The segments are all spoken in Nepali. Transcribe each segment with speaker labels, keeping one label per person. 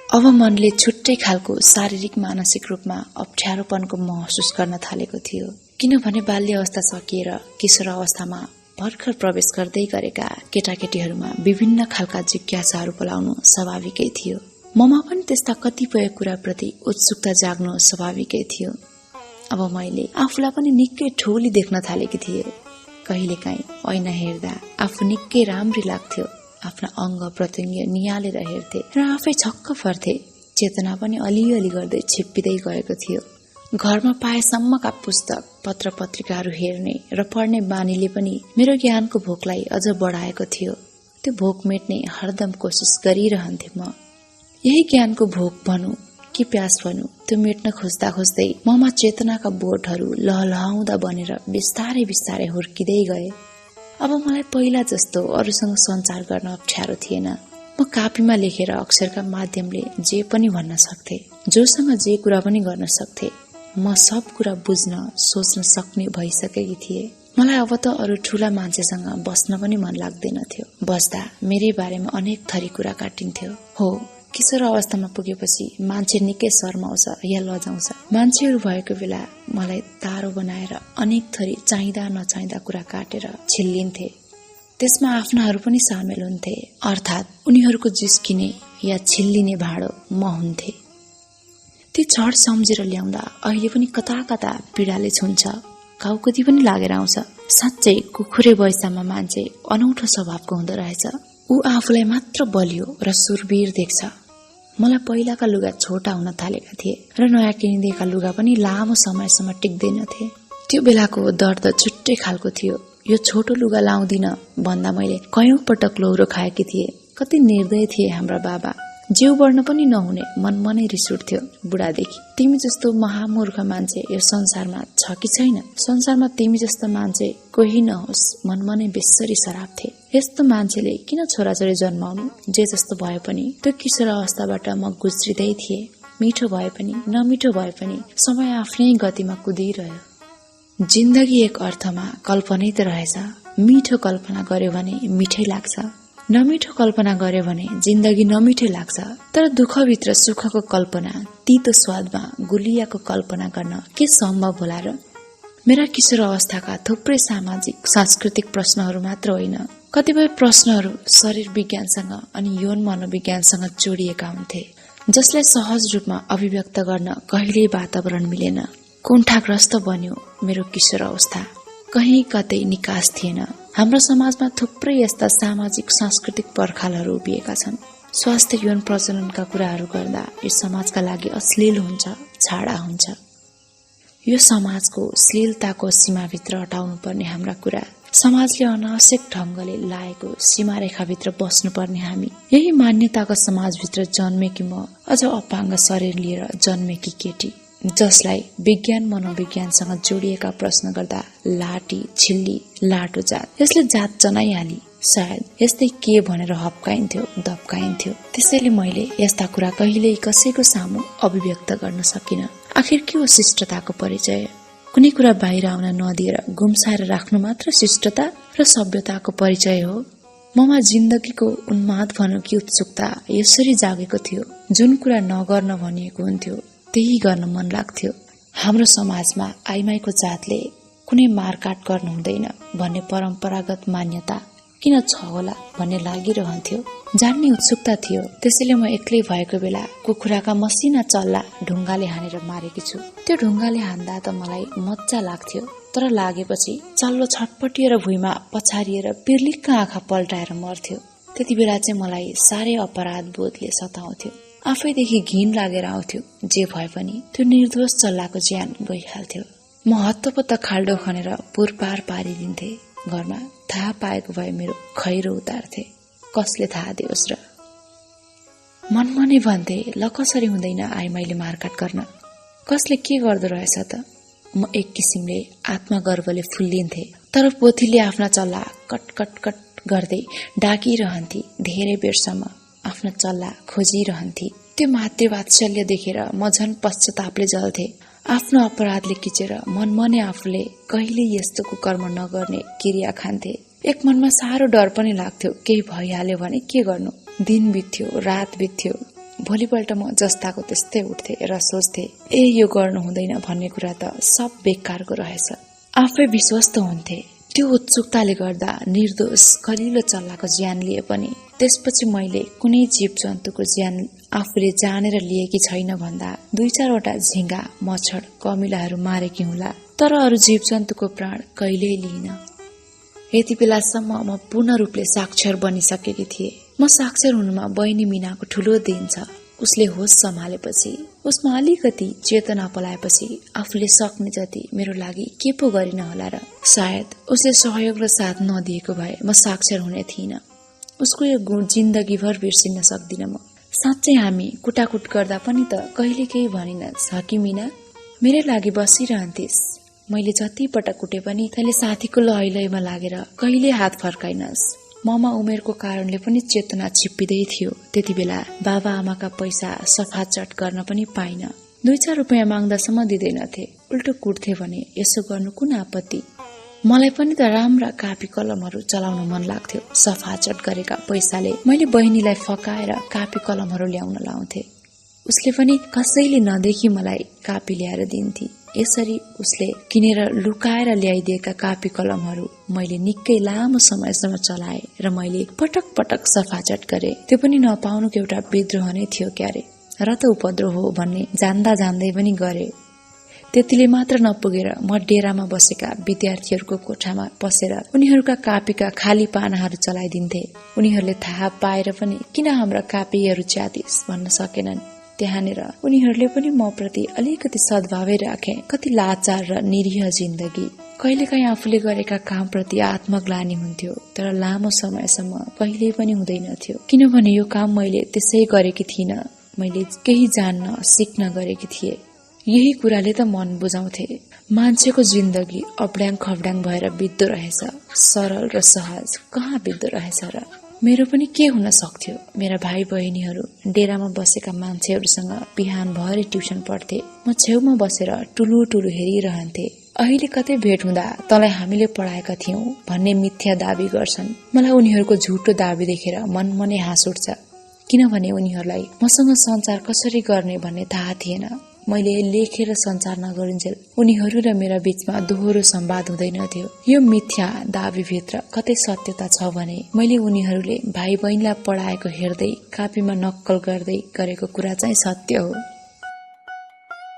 Speaker 1: अब मनले छुट्टै खालको शारीरिक मानसिक रूपमा अप्ठ्यारोपनको महसुस गर्न थालेको थियो। किनभने बाल्य अवस्था सकिएर किशोर अवस्थामा भर्खर प्रवेश गर्दै गरेका केटाकेटीहरूमा विभिन्न खालका जिज्ञासाहरू पलाउनु स्वाभाविकै थियो। ममा पनि त्यस्ता कतिपय कुराप्रति उत्सुकता जाग्नु स्वाभाविकै थियो। अब मैले आफूलाई पनि निकै ठोली देख्न थालेकी थिए। कहिलेकाहीँ ऐना हेर्दा आफू निकै राम्री लाग्थ्यो। आफ्ना अंग प्रत्यङ्ग निहालेर हेर्थे र आफै छक्क पर्थे। चेतना पनि अलिअलि गर्दै छिप्पिँदै गएको थियो। घरमा पाएसम्मका पुस्तक पत्र पत्रिकाहरू हेर्ने र पढ्ने बानीले पनि मेरो ज्ञानको भोकलाई अझ बढाएको थियो। त्यो भोक मेट्ने हरदम कोसिस गरिरहन्थे म। यही ज्ञानको भोक भनौं कि प्यास भनौं, त्यो मेट्न खोज्दा खोज्दै ममा चेतनाका बोटहरू लहलहाउँदा बनेर बिस्तारै बिस्तारै हुर्किँदै गए। अब मलाई पहिला जस्तो अरूसँग सञ्चार गर्न अप्ठ्यारो थिएन। म कापीमा लेखेर अक्षरका माध्यमले जे पनि भन्न सक्थे, जोसँग जे कुरा पनि गर्न सक्थे। म सब कुरा बुझ्न सोच्न सक्ने भइसकेकी थिए। मलाई अब त अरू ठूला मान्छेसँग बस्न पनि मन लाग्दैन थियो। बस्दा मेरै बारेमा अनेक थरी कुरा काटिन्थ्यो। हो, किशोर अवस्थामा पुगेपछि मान्छे निकै शर्माउँछ या लजाउँछ। मान्छेहरू भएको बेला मलाई तारो बनाएर अनेक थरी चाहिँदा नचाहिँदा कुरा काटेर छिल्लिन्थे। त्यसमा आफ्नाहरू पनि सामेल हुन्थे, अर्थात् उनीहरूको जिस्किने या छिल्लिने भाँडो म हुन्थे। ती छड सम्झेर ल्याउँदा अहिले पनि कता कता पीडाले छुन्छ, घाउकुती पनि लागेर आउँछ। साँच्चै कुखुरे वयसमा मान्छे अनौठो स्वभावको हुँदो रहेछ। ऊ आफूलाई मात्र बलियो र सुरवीर देख्छ। मलाई पहिलाका लुगा छोटा हुन थालेका थिए र नयाँ किनिदिएका लुगा पनि लामो समयसम्म टिक्दैनथे। त्यो बेलाको दर्द छुट्टै खालको थियो। यो छोटो लुगा लाउँदिन भन्दा मैले कयौं पटक लौरो खाएकी थिए। कति निर्दय थिए हाम्रा बाबा। जिउ बढ्न पनि नहुने मनमनै रिस उठ्थ्यो बुढादेखि। तिमी जस्तो महामूर्ख मान्छे यो संसारमा छ कि छैन? संसारमा तिमी जस्तो मान्छे कोही नहोस् मनमनै बेसरी सराप्थे। यस्तो मान्छेले किन छोराछोरी जन्माउनु? जे जस्तो भए पनि त्यो किशोर अवस्थाबाट म गुज्रिँदै थिए। मिठो भए पनि नमिठो भए पनि समय आफ्नै गतिमा कुदिरह्यो। जिन्दगी एक अर्थमा कल्पनै त रहेछ। मिठो कल्पना गर्यो भने मिठै लाग्छ, नमिठो कल्पना गर्यो भने जिन्दगी नमिठै लाग्छ। तर दुःखभित्र सुखको कल्पना, तीतो स्वादमा गुलियाको कल्पना गर्न के सम्भव होला र? मेरा किशोर अवस्थाका थुप्रै सामाजिक सांस्कृतिक प्रश्नहरू मात्र होइन, कतिपय प्रश्नहरू शरीर विज्ञानसँग अनि यौन मनोविज्ञानसँग जोडिएका हुन्थे, जसलाई सहज रूपमा अभिव्यक्त गर्न कहिल्यै वातावरण मिलेन। कुण्ठाग्रस्त बन्यो मेरो किशोर अवस्था। कहीँ कतै निकास थिएन। हाम्रो समाजमा थुप्रै यस्ता सामाजिक सांस्कृतिक पर्खालहरू उभिएका छन्। स्वास्थ्य यौन प्रजननका कुराहरू गर्दा यो समाजका लागि अश्लील हुन्छ, छाडा हुन्छ। यो समाजको श्लीलताको सीमाभित्र हटाउनु पर्ने हाम्रा कुरा, समाजले अनावश्यक ढंगले लाएको सीमारेखाभित्र बस्नुपर्ने हामी, यही मान्यताको समाजभित्र जन्मेकी म अझ अपाङ्ग शरीर लिएर जन्मेकी केटी, जसलाई विज्ञान मनोविज्ञानसँग जोडिएका प्रश्न गर्दा लाटी छिल्ली लाटो जात, यसले जात जनाइहाली। सायद यस्तै के भनेर हप्काइन्थ्यो दप्काइन्थ्यो। त्यसैले मैले यस्ता कुरा कहिल्यै कसैको सामु अभिव्यक्त गर्न सकिन। आखिर के हो शिष्टताको परिचय? कुनै कुरा बाहिर आउन नदिएर गुम्साएर राख्नु मात्र शिष्टता र सभ्यताको परिचय हो? ममा जिन्दगीको उन्माद भनौं कि उत्सुकता यसरी जागेको थियो। जुन कुरा नगर्न भनिएको हुन्थ्यो त्यही गर्न मन लाग्थ्यो। हाम्रो समाजमा आइमाईको जातले कुनै मारकाट गर्नु हुँदैन भन्ने परम्परागत मान्यता किन छ होला भन्ने लागिरहन्थ्यो। जान्ने उत्सुकता थियो। त्यसैले म एक्लै भएको बेला कुखुराका मसिना चल्ला ढुङ्गाले हानेर मारेकी छु। त्यो ढुङ्गाले हान्दा त मलाई मज्जा लाग्थ्यो, तर लागेपछि चल्लो छटपटिएर भुइँमा पछारिएर पिर्लिक्क आँखा पल्टाएर मर्थ्यो। त्यति बेला चाहिँ मलाई साह्रै अपराध बोधले सताउँथ्यो। आफैदेखि घिन लागेर आउँथ्यो। जे भए पनि त्यो निर्दोष चल्लाको ज्यान गइहाल्थ्यो। म हत्तपत्त खाल्डो खनेर पुरपार पारिदिन्थे। घरमा थाहा पाएको भए मेरो खैरो उतार्थे। कसले थाहा दियोस् र? मनमा नै भन्थे, ल कसरी हुँदैन आइमाईले मारकाट गर्न? कसले के गर्दो रहेछ त? म एक किसिमले आत्मगर्वले फुल्लिन्थे। तर पोथीले आफ्ना चल्ला कट कट कट गर्दै डाकिरहन्थे। धेरै बेरसम्म आफ्ना चल्ला खोजिरहन्थे। त्यो मातृवात्सल्य देखेर म झन पश्चातापले जल्थे। आफ्नो अपराधले किचेर मनमा नै आफूले कहिले यस्तो कुकर्म नगर्ने क्रिया खान्थे। एक मनमा साह्रो डर पनि लाग्थ्यो, केही भइहाल्यो भने के गर्नु? दिन बित्थ्यो, रात बित्थ्यो, भोलिपल्ट म जस्ताको त्यस्तै उठ्थे र सोच्थे यो गर्नु हुँदैन भन्ने कुरा त सब बेकारको रहेछ। आफै विश्वस्त हुन्थे। त्यो उत्सुकताले गर्दा निर्दोष कलिलो चल्लाको ज्यान लिए पनि त्यसपछि मैले कुनै जीव जन्तुको ज्यान आफूले जानेर लिएकी छैन भन्दा 2-4वटा झिंगा, मच्छर, कमिलाहरू मारेकी हुँला, तर अरू जीव जन्तुको प्राण कहिल्यै लिइन। यति बेलासम्म म पूर्ण रूपले साक्षर बनिसकेकी थिए। म साक्षर हुनुमा बहिनी मिनाको ठूलो देन छ। उसले होस सम्हालेपछि, उसमा अलिकति चेतना पलाएपछि आफूले सक्ने जति मेरो लागि के पो गरिन होला र। सायद उसले सहयोग र साथ नदिएको भए म साक्षर हुने थिइन। उसको यो गुण जिन्दगीभर बिर्सिन सक्दिन म। साँच्चै हामी कुटाकुट गर्दा पनि त कहिले केही भनिनस् ह कि मिना? मेरै लागि बसिरहन्थिस्। मैले जति पटक कुटे पनि तैले साथीको लैलैमा लागेर कहिले हात फर्काइनस्। ममा उमेरको कारणले पनि चेतना छिप्पिँदै थियो। त्यति बेला बाबा आमाका पैसा सफाचट गर्न पनि पाइन। 2-4 रुपियाँ माग्दासम्म दिँदैनथे, उल्टो कुट्थे भने यसो गर्नु कुन आपत्ति? मलाई पनि त राम्रा कापी कलमहरू चलाउन मन लाग्थ्यो। सफाचट गरेका पैसाले मैले बहिनीलाई फकाएर कापी कलमहरू ल्याउन लाउँथे। उसले पनि कसैले नदेखि मलाई कापी ल्याएर दिन्थी। यसरी उसले किनेर लुकाएर ल्याइदिएका कापी कलमहरू मैले निकै लामो समयसम्म चलाए र मैले पटक पटक सफाचट गरे। त्यो पनि नपाउनुको एउटा विद्रोह नै थियो क्यारे, र त उपद्रो हो भन्ने जान्दा जान्दै पनि गरे। त्यतिले मात्र नपुगेर म डेरामा बसेका विद्यार्थीहरूको कोठामा पसेर उनीहरूका कापीका खाली पानाहरू चलाइदिन्थे। उनीहरूले थाहा पाएर पनि किन हाम्रा कापीहरू च्यातिस भन्न सकेनन्। त्यहाँनिर उनीहरूले पनि म प्रति अलिकति सद्भावै राखे। कति लाचार र निरीह जिन्दगी। कहिलेकाहीँ आफूले गरेका कामप्रति आत्मग्लानि हुन्थ्यो, तर लामो समयसम्म कहिल्यै पनि हुँदैनथ्यो। किनभने यो काम मैले त्यसै गरेकी थिइन। मैले केही जान्न, सिक्न गरेकी थिए। यही कुराले त मन बुझाउँथे। मान्छेको जिन्दगी अब्ड्याङ खब्ड्याङ भएर बित्दो रहेछ, सरल र सहज कहाँ बित्दो रहेछ र। मेरो पनि के हुन सक्थ्यो? मेरा भाइ बहिनीहरू डेरामा बसेका मान्छेहरूसँग बिहान भरि ट्युसन पढ्थे। म छेउमा बसेर टुलु टुलु हेरिरहन्थे। अहिले कतै भेट हुँदा तँलाई हामीले पढाएका थियौं भन्ने मिथ्या दाबी गर्छन्। मलाई उनीहरूको झुटो दाबी देखेर मनमनै हाँस उठ्छ। किनभने उनीहरूलाई मसँग संचार कसरी गर्ने भन्ने थाहा थिएन। मैले लेखेर संचार नगरुन्जेल उनीहरू र मेरा बीचमा दोहोरो संवाद हुँदैनथ्यो। यो मिथ्या दाबीभित्र कतै सत्यता छ भने मैले उनीहरूले भाइ बहिनीलाई पढाएको हेर्दै कापीमा नक्कल गर्दै गरेको कुरा चाहिँ सत्य हो।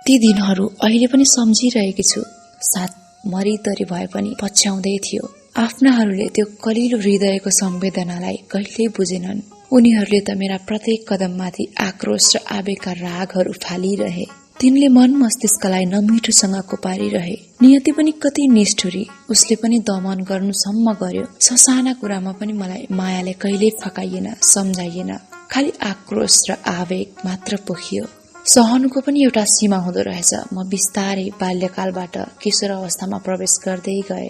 Speaker 1: ती दिनहरू अहिले पनि सम्झिरहेकी छु। साथ मरितरी भए पनि पछ्याउँदै थियो। आफ्नाहरूले त्यो कलिलो हृदयको संवेदनालाई कहिल्यै बुझेनन्। उनीहरूले त मेरा प्रत्येक कदममाथि आक्रोश र आवेगका रागहरू फालिरहे। तिनले मन मस्तिष्कलाई नमिठोसँग कोपारिरहे। नियति पनि कति निष्ठुरी। उसले पनि दमन गर्नुसम्म गर्यो। ससाना कुरामा पनि मलाई मायाले कहिल्यै फकाइएन, सम्झाइएन। खालि आक्रोश र आवेग मात्र पोखियो। सहनुको पनि एउटा सीमा हुँदो रहेछ। म बिस्तारै बाल्यकालबाट किशोर अवस्थामा प्रवेश गर्दै गए।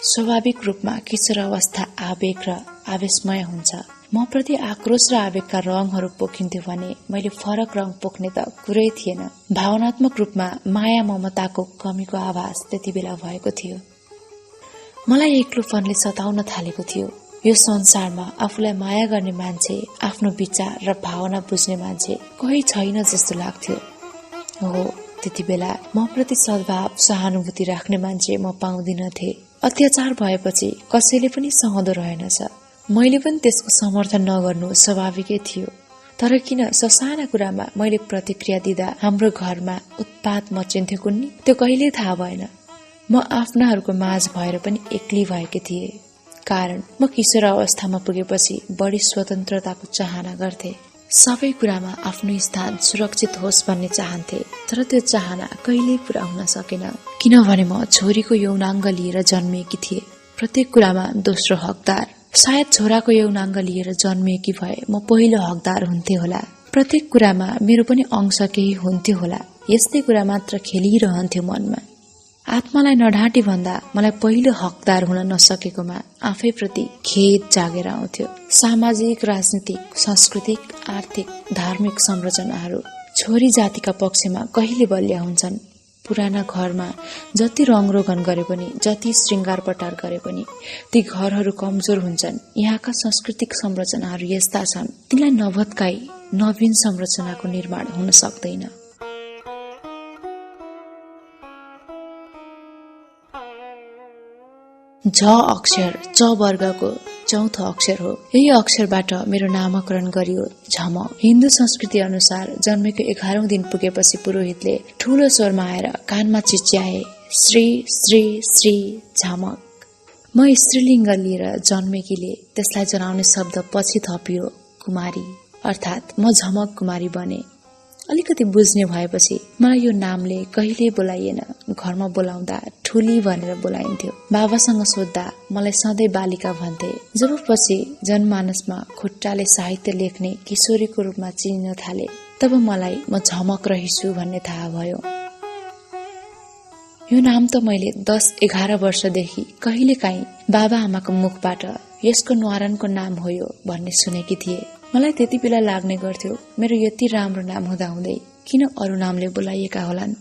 Speaker 1: स्वाभाविक रूपमा किशोर अवस्था आवेग र आवेशमय हुन्छ। म प्रति आक्रोश र आवेगका रङहरू पोखिन्थ्यो भने मैले फरक रङ पोख्ने त कुरै थिएन। भावनात्मक रूपमा माया ममताको कमीको आभास त्यति बेला भएको थियो। मलाई एक्लोपनले सताउन थालेको थियो। यो संसारमा आफूलाई माया गर्ने मान्छे, आफ्नो विचार र भावना बुझ्ने मान्छे कोही छैन जस्तो लाग्थ्यो। हो, त्यति बेला म प्रति सद्भाव सहानुभूति राख्ने मान्छे म पाउँदिनथे। अत्याचार भएपछि कसैले पनि सहँदो रहेनछ। मैले पनि त्यसको समर्थन नगर्नु स्वाभाविकै थियो। तर किन ससाना कुरामा मैले प्रतिक्रिया दिँदा हाम्रो घरमा उत्पात मचिन्थ्यो कुन्नी, त्यो कहिल्यै थाहा भएन। म आफ्नाहरूको माझ भएर पनि एक्लै भएकी थिए। कारण म किशोर अवस्थामा पुगेपछि बढी स्वतन्त्रताको चाहना गर्थे। सबै कुरामा आफ्नो स्थान सुरक्षित होस् भन्ने चाहन्थे। तर त्यो चाहना कहिल्यै पूरा हुन सकेन। किनभने म छोरीको यौनाङ्ग लिएर जन्मिएकी थिए। प्रत्येक कुरामा दोस्रो हकदार। सायद छोराको यौनाङ्ग लिएर जन्मिएकी भए म पहिलो हकदार हुन्थे होला। प्रत्येक कुरामा मेरो पनि अंश केही हुन्थ्यो होला। यस्तै कुरा मात्र खेलिरहन्थ्यो मनमा। आत्मालाई नढाँटी भन्दा मलाई पहिलो हकदार हुन नसकेकोमा आफैप्रति खेद जागेर आउँथ्यो। सामाजिक, राजनीतिक, सांस्कृतिक, आर्थिक, धार्मिक संरचनाहरू छोरी जातिका पक्षमा कहिले बलिया हुन्छन्। पुराना घरमा जति रङरोगन गरे पनि, जति श्रृंगार पटार गरे पनि ती घरहरू कमजोर हुन्छन्। यहाँका सांस्कृतिक संरचनाहरू यस्ता छन्, तिनलाई नभत्काई नवीन संरचनाको निर्माण हुन सक्दैन। झ अक्षर च वर्गको चौथो अक्षर हो। यही अक्षरबाट मेरो नामकरण गरियो झमक। हिन्दू संस्कृति अनुसार जन्मेको 11औं दिन पुगेपछि पुरोहितले ठूलो स्वरमा आएर कानमा चिच्याए, श्री श्री श्री झमक। म स्त्रीलिङ्ग लिएर जन्मेकीले त्यसलाई जनाउने शब्द पछि थपियो कुमारी, अर्थात् म झमक कुमारी बने। अलिकति बुझ्ने भएपछि मलाई यो नामले कहिले बोलाइएन। घरमा बोलाउँदा ठुली भनेर बोलाइन्थ्यो। बाबासँग सोद्धा मलाई सधैँ बालिका भन्थे। जब पछि जनमानसमा खुट्टाले साहित्य लेख्ने किशोरीको रूपमा चिनिन थाले, तब मलाई म झमक रहिछु भन्ने थाहा भयो। यो नाम त मैले 10-11 वर्षदेखि कहिलेकाहीँ बाबा आमाको मुखबाट यसको न्वारानको नाम हो यो भन्ने सुनेकी थिए। मलाई त्यति बेला लाग्ने गर्थ्यो मेरो यति राम्रो नाम हुँदाहुँदै किन अरू नामले बोलाइएका होलान्।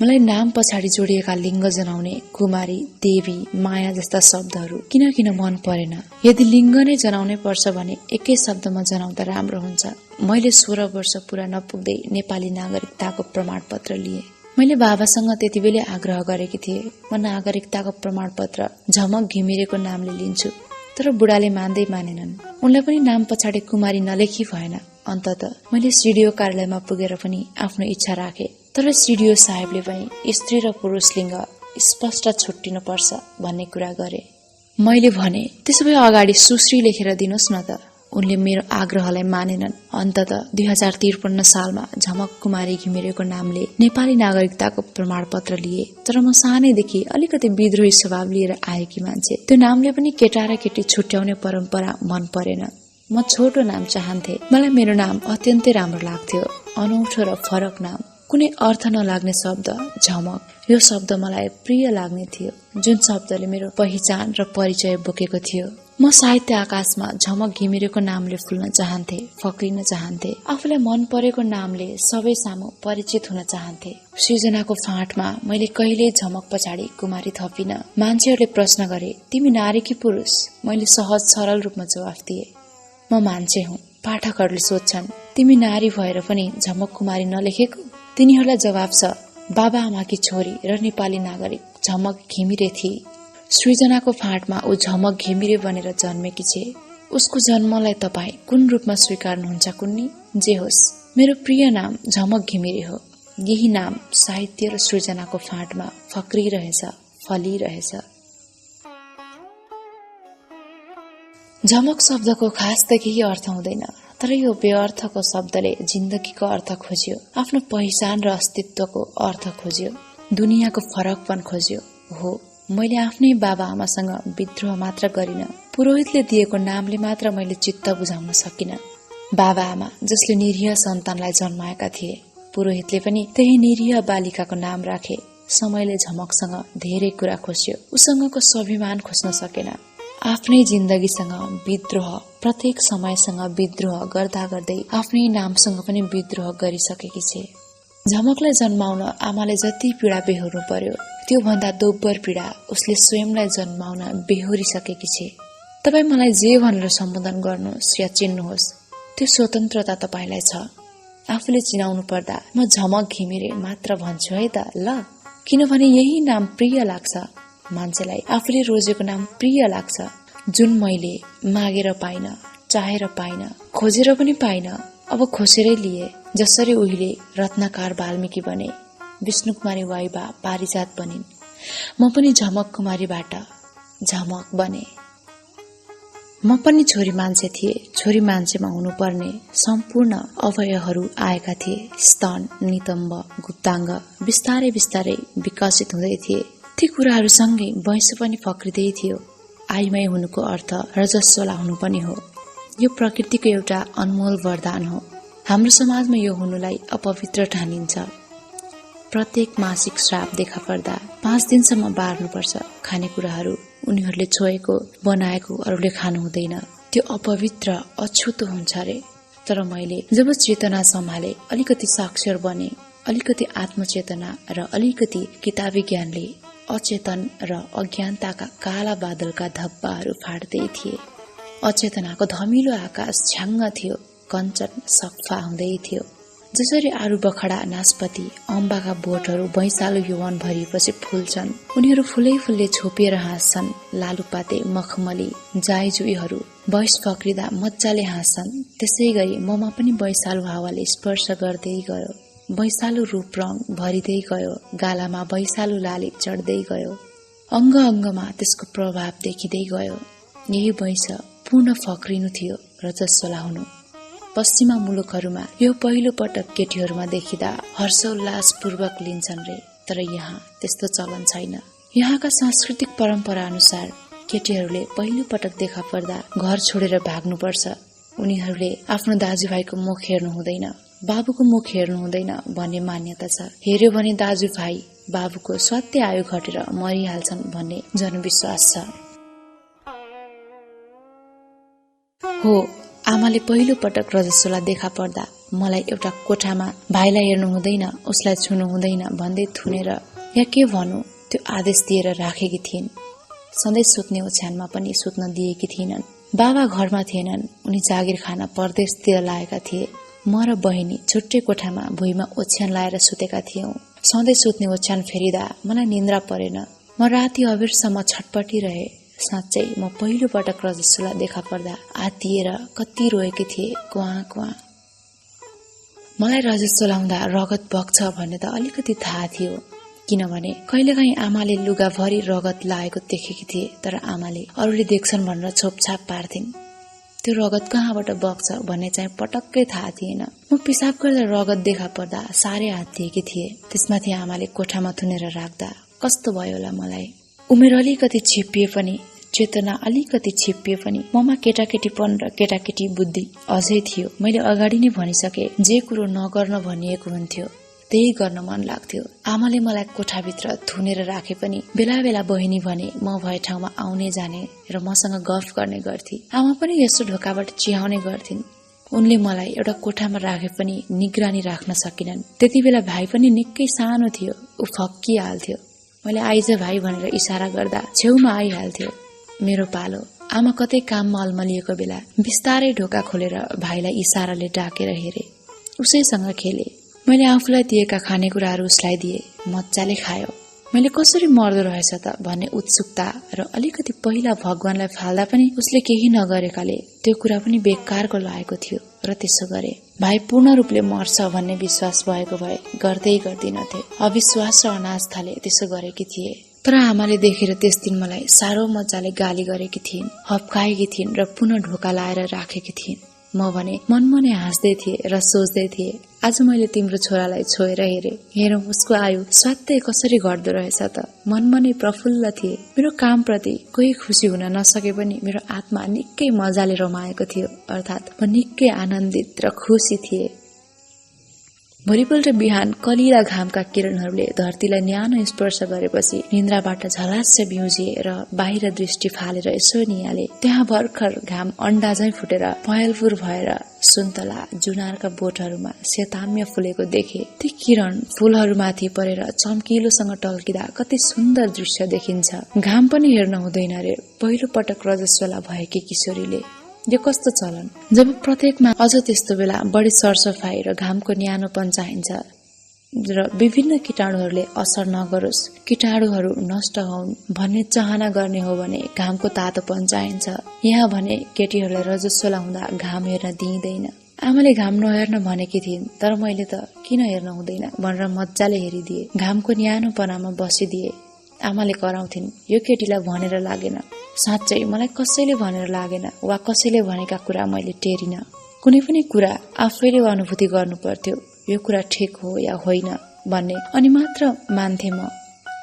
Speaker 1: मलाई नाम पछाडि जोडिएका लिङ्ग जनाउने कुमारी, देवी, माया जस्ता शब्दहरू किन मन परेन। यदि लिङ्ग नै जनाउनै पर्छ भने एकै शब्दमा जनाउँदा राम्रो हुन्छ। मैले 16 वर्ष पुरा नपुग्दै नेपाली नागरिकताको प्रमाणपत्र लिए। मैले बाबासँग त्यति बेलै आग्रह गरेकी थिएँ, म नागरिकताको प्रमाणपत्र झमक घिमिरेको नामले लिन्छु। तर बुढाले मानेनन्। उनलाई पनि नाम पछाडि कुमारी नलेखी भएन। अन्ततः मैले सिडिओ कार्यालयमा पुगेर पनि आफ्नो इच्छा राखे। तर सिडिओ साहेबले पनि स्त्री र पुरुष लिङ्ग स्पष्ट छुट्टिनु पर्छ भन्ने कुरा गरे। मैले भने त्यसो भए अगाडि सुश्री लेखेर दिनुहोस् न त। उनले मेरो आग्रहलाई मानेनन्। अन्ततः 2053 सालमा झमक कुमारी घिमिरेको नामले नेपाली नागरिकताको प्रमाणपत्र लिए। तर म सानैदेखि अलिकति विद्रोही स्वभाव लिएर आएकी मान्छे। त्यो नामले पनि केटा र केटी छुट्याउने परम्परा मन परेन। म छोटो नाम चाहन्थे। मलाई मेरो नाम अत्यन्तै राम्रो लाग्थ्यो, अनौठो र फरक नाम। कुनै अर्थ नलाग्ने शब्द झमक, यो शब्द मलाई प्रिय लाग्ने थियो, जुन शब्दले मेरो पहिचान र परिचय बोकेको थियो। म साहित्य आकाशमा झमक घिमिरेको नामले फुल्न चाहन्थे, फक्रिन चाहन्थे। आफूलाई मन परेको नामले सबै सामु परिचित हुन चाहन्थे। सृजनाको फाँटमा मैले कहिल्यै झमक पछाडि कुमारी थपिन। मान्छेहरूले प्रश्न गरे, तिमी नारी कि पुरुष? मैले सहज सरल रूपमा जवाफ दिए, म मान्छे हुँ। पाठकहरूले सोध्छन्, तिमी नारी भएर पनि झमक कुमारी नलेखेको? तिनीहरूलाई जवाफ छ, बाबा आमाकी छोरी र नेपाली नागरिक झमक घिमिरे थिए। सृजनाको फाँटमा ऊ झमक घिमिरे बनेर जन्मेकी छे। उसको जन्मलाई तपाईँ कुन रूपमा स्वीकार्नुहुन्छ कुन्नी? जे होस्, मेरो प्रिय नाम झमक घिमिरे हो। यही नाम साहित्य र सृजनाको फाँटमा फक्रिरहेछ, फलिरहेछ। झमक शब्दको खास त केही अर्थ हुँदैन, तर यो बेअर्थको शब्दले जिन्दगीको अर्थ खोज्यो, आफ्नो पहिचान र अस्तित्वको अर्थ खोज्यो, दुनियाँको फरकपन खोज्यो। हो, मैले आफ्नै बाबा आमासँग विद्रोह मात्र गरिन, पुरोहितले दिएको नामले मात्र मैले चित्त बुझाउन सकिन। बाबा आमा जसले निरीह सन्तानलाई जन्माएका थिए, पुरोहितले पनि त्यही निरीह बालिकाको नाम राखे। समयले झमकसँग धेरै कुरा खोज्यो, उसँगको स्वाभिमान खोज्न सकेन। आफ्नै जिन्दगीसँग विद्रोह, प्रत्येक समयसँग विद्रोह गर्दा गर्दै आफ्नै नामसँग पनि विद्रोह गरिसकेकी छे। झमकलाई जन्माउन आमाले जति पीडा बेहोर्नु पर्यो, त्यो भन्दा दोब्बर पीडा उसले स्वयंलाई जन्माउन बेहोरिसकेकी छे। तपाईँ मलाई जे भनेर सम्बोधन गर्नुहोस् या चिन्नुहोस्, त्यो स्वतन्त्रता तपाईलाई छ। आफूले चिनाउनु पर्दा म झमक घिमिरे मात्र भन्छु है त ल, किनभने यही नाम प्रिय लाग्छ मान्छेलाई। आफूले रोजेको नाम प्रिय लाग्छ, जुन मैले मागेर पाइन, चाहेर पाइन, खोजेर पनि पाइन, अब खोसेरै लिए। जसरी उहिले रत्नकार वाल्मीकि बने, विष्णुकुमारी वाइबा पारिजात बनिन्, म पनि झमक कुमारीबाट झमक बने। म पनि छोरी मान्छे थिए। छोरी मान्छेमा हुनुपर्ने सम्पूर्ण अवयवहरू आएका थिए। स्तन, नितम्ब, गुप्ताङ्ग बिस्तारै बिस्तारै विकसित हुँदै थिए। ती कुराहरूसँगै वैंश पनि फक्रिँदै थियो। आइमाई हुनुको अर्थ रजस्वला हुनु पनि हो। यो प्रकृतिको एउटा अनमोल वरदान हो। हाम्रो समाजमा यो हुनुलाई अपवित्र ठानिन्छ। प्रत्येक मासिक श्राप देखा पर्दा 5 दिनसम्म बार्नुपर्छ। खानेकुराहरू उनीहरूले छोएको बनाएको अरूले खानु हुँदैन, त्यो अपवित्र अछुतो हुन्छ रे। तर मैले जब चेतना सम्हाले, अलिकति साक्षर बने, अलिकति आत्मचेतना र अलिकति किताबी ज्ञानले अचेतन र अज्ञानताका काला बादलका धब्बाहरू फाट्दै थिए। अचेतनाको धमिलो आकाश छ्याङ्ग थियो। कञ्चन सफा हुँदै थियो। जसरी आरु बखडा नासपति अम्बाका बोटहरू भैँसालो यौवन भरिएपछि फुल्छन्, उनीहरू फुलै फुलले छोपिएर हाँस्छन्। लालुपाते मखमली जाइजुईहरू भैँस फक्रिँदा मजाले हाँस्छन्। त्यसै गरी ममा पनि भैँसालो हावाले स्पर्श गर्दै गयो। भैँसालो रूप रङ भरिँदै गयो, गालामा भैँसालो लाली चढ्दै गयो, अङ्ग अङ्गमा त्यसको प्रभाव देखिँदै गयो। यही भैँस पूर्ण फक्रिनु थियो, रजस्वला हुनु। पश्चिमा मुलुकहरूमा यो पहिलो पटक केटीहरूमा देखिँदा हर्षोल्लासपूर्वक लिन्छन् रे, तर यहाँ त्यस्तो चलन छैन। यहाँका सांस्कृतिक परम्परा अनुसार केटीहरूले पहिलो पटक देखा पर्दा घर छोडेर भाग्नुपर्छ। उनीहरूले आफ्नो दाजुभाइको मुख हेर्नु हुँदैन, बाबुको मुख हेर्नु हुँदैन भन्ने मान्यता छ। हेर्यो भने दाजुभाइ बाबुको स्वात्य आयु घटेर मरिहाल्छन् भन्ने जनविश्वास छ। हो, आमाले पहिलो पटक रजस्वला देखा पर्दा मलाई एउटा कोठामा भाइलाई हेर्नु हुँदैन, उसलाई छुनु हुँदैन भन्दै थुनेर या के भन्नु त्यो आदेश दिएर राखेकी थिइन्। सधैँ सुत्ने ओछ्यानमा पनि सुत्न दिएकी थिइनन्। बाबा घरमा थिएनन्, उनी जागिर खान परदेशतिर लागेका थिए। म र बहिनी छुट्टै कोठामा भुइँमा ओछ्यान लाएर सुतेका थियौं। सधैँ सुत्ने ओछ्यान फेरिदा मलाई निन्द्रा परेन। म राति अबेरसम्म छटपटिरहे। साँच्चै म पहिलो पटक रजस्वला देखा पर्दा आत्तिएर कति रोएकी थिए, क्वा क्वा। मलाई रजस्वला हुँदा रगत बग्छ भन्ने त अलिकति थाहा थियो, किनभने कहिलेकाहीँ आमाले लुगाभरि रगत लागेको देखेकी थिए, तर आमाले अरूले देख्छन् भनेर छोपछाप पार्थिन्। त्यो रगत कहाँबाट बग्छ भन्ने चाहिँ पटक्कै थाहा थिएन। म पिसाब गर्दा रगत देखा पर्दा साह्रै आत्तिएकी थिए। त्यसमाथि आमाले कोठामा थुनेर राख्दा कस्तो भयो होला मलाई। उमेर अलिकति छिप्पिए पनि, चेतना अलिकति छिप्पिए पनि ममा केटाकेटीपन र केटाकेटी बुद्धि अझै थियो। मैले अगाडि नै भनिसके, जे कुरो नगर्न भनिएको हुन्थ्यो त्यही गर्न मन लाग्थ्यो। आमाले मलाई कोठाभित्र थुनेर राखे पनि बेला बेला बहिनी भने म भए ठाउँमा आउने जाने र मसँग गफ गर्ने गर्थी। आमा पनि यस्तो ढोकाबाट चिहाउने गर्थिन्। उनले मलाई एउटा कोठामा राखे पनि निगरानी राख्न सकिनन्। त्यति बेला भाइ पनि निकै सानो थियो, ऊ फक्किहाल्थ्यो। मैले आइज भाइ भनेर इसारा गर्दा छेउमा आइहाल्थ्यो। मेरो पालो। आमा कतै काममा अल्मलिएको बेला बिस्तारै ढोका खोलेर भाइलाई इसाराले डाकेर हेरे, उसैसँग खेले। मैले आफूलाई दिएका खानेकुराहरू उसलाई दिए, मजाले खायो। मैले कसरी मर्दो रहेछ त भन्ने उत्सुकता र अलिकति पहिला भगवानलाई फाल्दा पनि उसले केही नगरेकाले त्यो कुरा पनि बेकारको लागेको थियो र त्यसो गरे। भाइ पूर्ण रूपले मर्छ भन्ने विश्वास भएको भए गर्दै गर्दिनथे। अविश्वास र अनास्थाले त्यसो गरेकी थिए। तर आमाले देखेर त्यस दिन मलाई साह्रो मजाले गाली गरेकी थिइन्, हप्काएकी थिइन् र पुनः ढोका लाएर राखेकी थिइन्। म भने मनमनै हाँस्दै थिए र सोच्दै थिए, आज मैले तिम्रो छोरालाई छोएर हेरे, हेरौँ उसको आयु स्वात्तै कसरी घट्दो रहेछ त। मनमनै प्रफुल्ल थिए। मेरो कामप्रति कोही खुसी हुन नसके पनि मेरो आत्मा निकै मजाले रमाएको थियो, अर्थात् म निकै आनन्दित र खुसी थिए। भोलिपल्ट बिहान कलिला घामका किरणहरूले धरतीलाई न्यानो स्पर्श गरेपछि निन्द्राबाट झलास्य बिउजिए र बाहिर दृष्टि फालेर यसो निहाले। त्यहाँ भर्खर घाम अन्डा झैं फुटेर पहेलपुर भएर सुन्तला जुनारका बोटहरूमा सेताम्य फुलेको देखे। ती किरण फूलहरूमाथि परेर चम्किलोसँग टल्किँदा कति सुन्दर दृश्य देखिन्छ। घाम पनि हेर्न हुँदैन रे, पहिलो पटक रजस्वला भएकी किशोरीले। यो कस्तो चलन, जब प्रत्येकमा अझ त्यस्तो बेला बढी सरसफाई र घामको न्यानोपन चाहिन्छ र विभिन्न कीटाणुहरूले असर नगरोस्, कीटाणुहरू नष्ट हुन् भन्ने चाहना गर्ने हो भने घामको तातोपन चाहिन्छ। यहाँ भने केटीहरूलाई रजस्वला हुँदा घाम हेर्न दिइँदैन। आमाले घाम नहेर्न भनेकी थिइन्, तर मैले त किन हेर्न हुँदैन भनेर मजाले हेरिदिए। घामको न्यानोपनामा बसिदिए। आमाले कराउँथिन्, यो केटीलाई भनेर लागेन। साँच्चै मलाई कसैले भनेर लागेन वा कसैले भनेका कुरा मैले टेरिन। कुनै पनि कुरा आफैले अनुभूति गर्नु पर्थ्यो, यो कुरा ठिक हो या होइन भन्ने, अनि मात्र मान्थे म।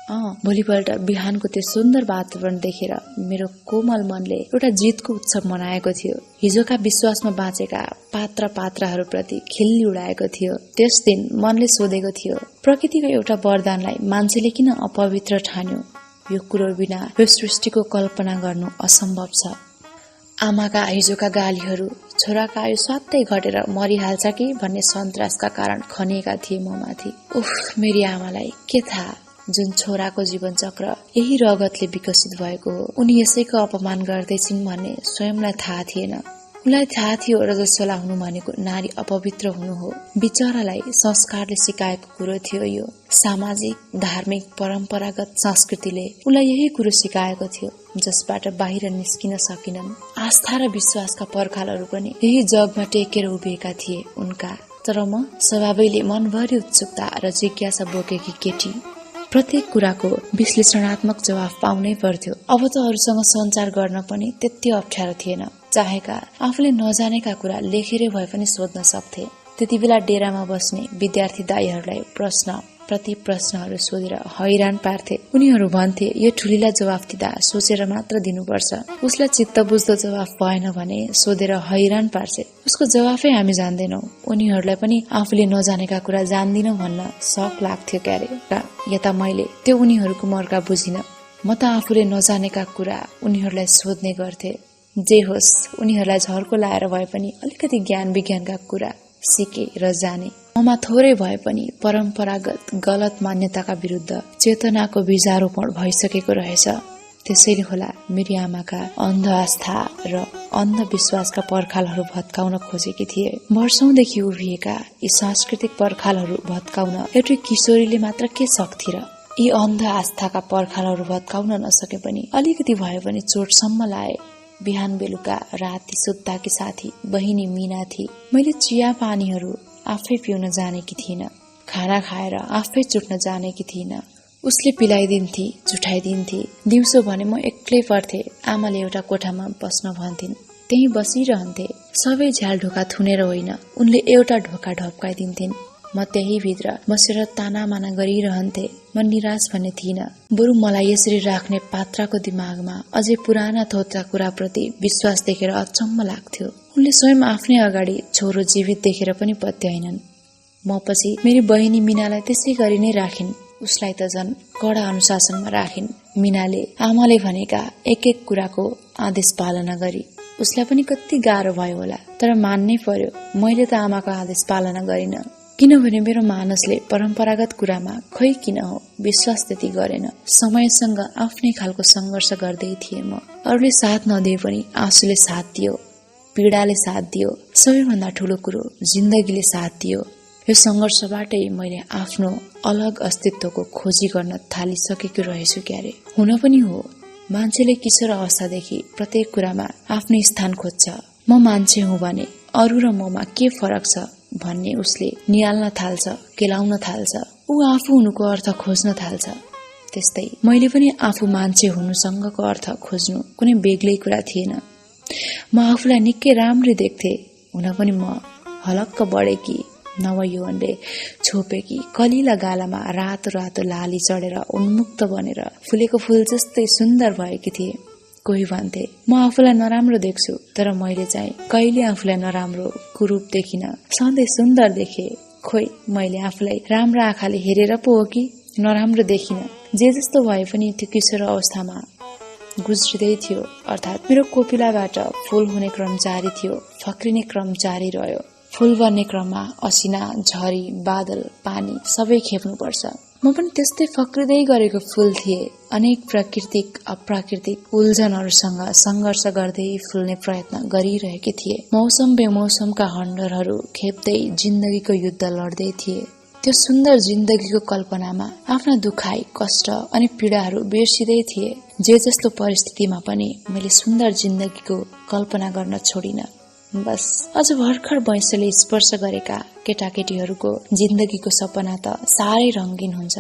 Speaker 1: भोलिपल्ट बिहानको त्यो सुन्दर वातावरण देखेर मेरो कोमल मनले एउटा जितको उत्सव मनाएको थियो। हिजोका विश्वासमा बाँचेका पात्र पात्राहरूप्रति खिल्ली उडाएको थियो। त्यस दिन मनले सोधेको थियो, प्रकृतिको एउटा वरदानलाई मान्छेले किन अपवित्र ठान्यो? यो कुरो बिना यो सृष्टिको कल्पना गर्नु असम्भव छ। आमाका हिजोका गालीहरू छोराका आयु स्वात्तै घटेर मरिहाल्छ कि भन्ने सन्तासका कारण खनिएका थिए म माथि। उफ, मेरी आमालाई के थाहा, जुन छोराको जीवन चक्र यही रगतले विकसित भएको हो, उनी यसैको अपमान गर्दैछिन् भन्ने स्वयंलाई थाहा थिएन। उनलाई थाहा थियो रजस्वला हुनु भनेको नारी अपवित्र हुनु हो। बिचरालाई संस्कारले सिकाएको कुरो थियो यो। सामाजिक, धार्मिक, परम्परागत संस्कृतिले उनलाई यही कुरो सिकाएको थियो जसबाट बाहिर निस्किन सकिनन्। आस्था र विश्वासका पर्खालहरू पनि यही जगमा टेकेर उभिएका थिए उनका। तर म स्वभावैले मनभरि उत्सुकता र जिज्ञासा बोकेकी केटी। प्रत्येक कुराको विश्लेषणात्मक जवाफ पाउनै पर्थ्यो। अब त अरूसँग सञ्चार गर्न पनि त्यति अप्ठ्यारो थिएन। चाहेका आफूले नजानेका कुरा लेखेरै भए पनि सोध्न सक्थे। त्यति बेला डेरामा बस्ने विद्यार्थी दाइहरूलाई प्रति प्रश्नहरू सोधेर हैरान पार्थे। उनीहरू भन्थे यो ठुलीलाई जवाफ दिँदा सोचेर मात्र दिनुपर्छ। उसलाई चित्त बुझ्दो जवाफ भएन भने सोधेर हैरान पार्छ। उसको जवाफै हामी जान्दैनौ। उनीहरूलाई पनि आफूले नजानेका कुरा जान्दिनौ भन्न शक लाग्थ्यो क्यारे। यता मैले त्यो उनीहरूको मर्का बुझिन। म त आफूले नजानेका कुरा उनीहरूलाई सोध्ने गर्थे। जे होस्, उनीहरूलाई झर्को लाएर भए पनि अलिकति ज्ञान विज्ञानका कुरा सिके र जाने। ममा थोरै भए पनि परम्परागत गलत मान्यताका विरुद्ध चेतनाको बीजारोपण भइसकेको रहेछ। त्यसैले होला मेरी आमाका अन्ध आस्था र अन्धविश्वासका पर्खालहरू भत्काउन खोजेकी थिए। वर्षौंदेखि उभिएका यी सांस्कृतिक पर्खालहरू भत्काउन एउटै किशोरीले मात्र के सक्थे र? यी अन्ध आस्थाका पर्खालहरू भत्काउन नसके पनि अलिकति भए पनि चोटसम्म लाए। बिहान बेलुका राति सुत्ताकी साथी बहिनी मीना थिए। मैले चिया पानीहरू आफै पिउन जानेकी थिइन। खाना खाएर आफै चुट्न जानेकी थिइन। उसले पिलाइदिन्थे, जुठाइदिन्थे। दिउँसो भने म एक्लै पर्थे। आमाले एउटा कोठामा बस्न भन्थिन्, त्यही बसिरहन्थे। सबै झ्याल ढोका थुनेर होइन, उनले एउटा ढोका ढप्काइदिन्थिन्। म त्यही भित्र बसेर तानामाना गरिरहन्थे। म निराश भन्ने थिइन। बरु मलाई यसरी राख्ने पात्राको दिमागमा अझै पुराना थोचा कुराप्रति विश्वास देखेर अचम्म लाग्थ्यो। उनले स्वयं आफ्नै अगाडि छोरो जीवित देखेर पनि पत्याएनन्। म पछि मेरी बहिनी मीनालाई त्यसै गरी नै राखिन्। उसलाई त झन् कडा अनुशासनमा राखिन्। मीनाले आमाले भनेका एक एक कुराको आदेश पालना गरी। उसलाई पनि कति गाह्रो भयो होला, तर मान्नै पर्यो। मैले त आमाको आदेश पालना गरिन, किनभने मेरो मानसले परम्परागत कुरामा खै किन हो विश्वास त्यति गरेन। समयसँग आफ्नै खालको संघर्ष गर्दै थिए म। अरूले साथ नदिए पनि आँसुले साथ दियो, पीडाले साथ दियो, सबैभन्दा ठुलो कुरो जिन्दगीले साथ दियो। यो संघर्षबाटै मैले आफ्नो अलग अस्तित्वको खोजी गर्न थालिसकेको रहेछु क्यारे। हुन पनि हो, मान्छेले किशोर अवस्थादेखि प्रत्येक कुरामा आफ्नै स्थान खोज्छ। म मान्छे हुँ भने अरू र ममा के फरक छ भन्ने उसले निहाल्न थाल्छ, केलाउन थाल्छ। ऊ आफू हुनुको अर्थ खोज्न थाल्छ। त्यस्तै मैले पनि आफू मान्छे हुनुसँगको अर्थ खोज्नु कुनै बेग्लै कुरा थिएन। म आफूलाई निकै राम्रै देख्थे। हुन पनि म हलक्क बढेकी नवयौवनले छोपेकी कलिला गालामा रातो रातो लाली चढेर उन्मुक्त बनेर फुलेको फूल जस्तै सुन्दर भएकी थिए। कोही भन्थे म आफूलाई नराम्रो देख्छु, तर मैले चाहिँ कहिले आफूलाई नराम्रो कुरूप देखिन, सधैँ सुन्दर देखे। खोइ मैले आफूलाई राम्रो आँखाले हेरेर पो हो कि नराम्रो देखिन। जे जस्तो भए पनि त्यो किशोर अवस्थामा गुज्रिँदै थियो। अर्थात् मेरो कोपिलाबाट फूल हुने क्रम जारी थियो, फक्रिने क्रम जारी रह्यो। फूल बन्ने क्रममा असिना, झरी, बादल, पानी सबै खेप्नुपर्छ। म पनि त्यस्तै फक्रिँदै गरेको फूल थिए। अनेक प्राकृतिक अप्राकृतिक उल्झनहरूसँग संघर्ष गर्दै फुल्ने प्रयत्न गरिरहेकी थिए। मौसम बेमौसमका हन्डरहरू खेप्दै जिन्दगीको युद्ध लड्दै थिए। त्यो सुन्दर जिन्दगीको कल्पनामा आफ्ना दुखाइ, कष्ट अनि पीडाहरू बिर्सिँदै थिए। जे जस्तो परिस्थितिमा पनि मैले सुन्दर जिन्दगीको कल्पना गर्न छोडिन। बस अझ भर्खर वैंशले स्पर्श गरेका केटाकेटीहरूको जिन्दगीको सपना त साह्रै रंगीन हुन्छ।